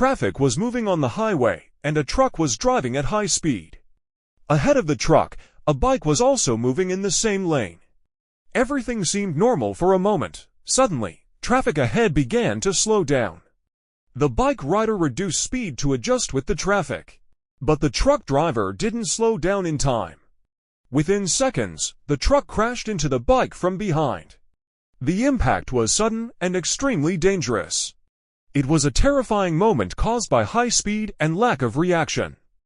Traffic was moving on the highway, and a truck was driving at high speed. Ahead of the truck, a bike was also moving in the same lane. Everything seemed normal for a moment. Suddenly, traffic ahead began to slow down. The bike rider reduced speed to adjust with the traffic. But the truck driver didn't slow down in time. Within seconds, the truck crashed into the bike from behind. The impact was sudden and extremely dangerous. It was a terrifying moment caused by high speed and lack of reaction.